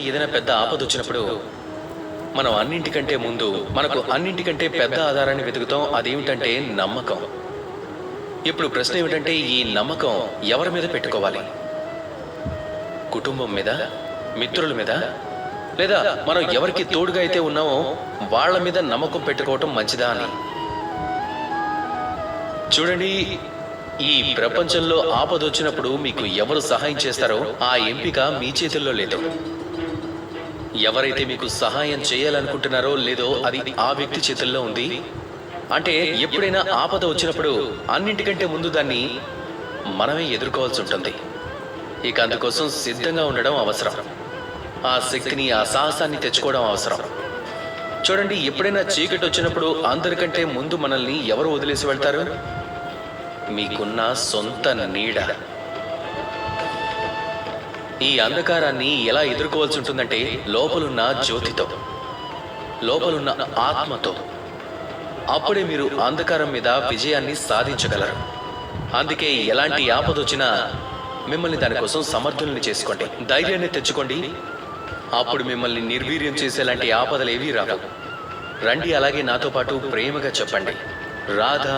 ఏదైనా పెద్ద ఆపద వచ్చినప్పుడు మనం అన్నింటికంటే ముందు మనకు అన్నింటికంటే పెద్ద ఆధారాన్ని వెతుకుతాం. అదేమిటంటే నమ్మకం. ఇప్పుడు ప్రశ్న ఏమిటంటే ఈ నమ్మకం ఎవరి మీద పెట్టుకోవాలి? కుటుంబం మీద, మిత్రుల మీద, లేదా మనం ఎవరికి తోడుగా అయితే ఉన్నామో వాళ్ళ మీద నమ్మకం పెట్టుకోవటం మంచిదా అని. చూడండి, ఈ ప్రపంచంలో ఆపద వచ్చినప్పుడు మీకు ఎవరు సహాయం చేస్తారో ఆ ఎంపిక మీ చేతుల్లో లేదు. ఎవరైతే మీకు సహాయం చేయాలనుకుంటున్నారో లేదో అది ఆ వ్యక్తి చేతుల్లో ఉంది. అంటే ఎప్పుడైనా ఆపద వచ్చినప్పుడు అన్నింటికంటే ముందు దాన్ని మనమే ఎదుర్కోవాల్సి ఉంటుంది. ఇక అందుకోసం సిద్ధంగా ఉండడం అవసరం. ఆ శక్తిని, ఆ సాహసాన్ని తెచ్చుకోవడం అవసరం. చూడండి, ఎప్పుడైనా చీకటి వచ్చినప్పుడు అందరికంటే ముందు మనల్ని ఎవరు వదిలేసి వెళ్తారు? మీకున్న సొంత నీడ. ఈ అంధకారాన్ని ఎలా ఎదుర్కోవాల్సి ఉంటుందంటే లోపలున్న జ్యోతితో, లోపలున్న ఆత్మతో. అప్పుడే మీరు అంధకారం మీద విజయాన్ని సాధించగలరు. అందుకే ఎలాంటి ఆపద వచ్చినా మిమ్మల్ని దానికోసం సమర్థుల్ని చేసుకోండి, ధైర్యాన్ని తెచ్చుకోండి. అప్పుడు మిమ్మల్ని నిర్వీర్యం చేసేలాంటి ఆపదలు ఏవీ రావు. రండి, అలాగే నాతో పాటు ప్రేమగా చెప్పండి, రాధా.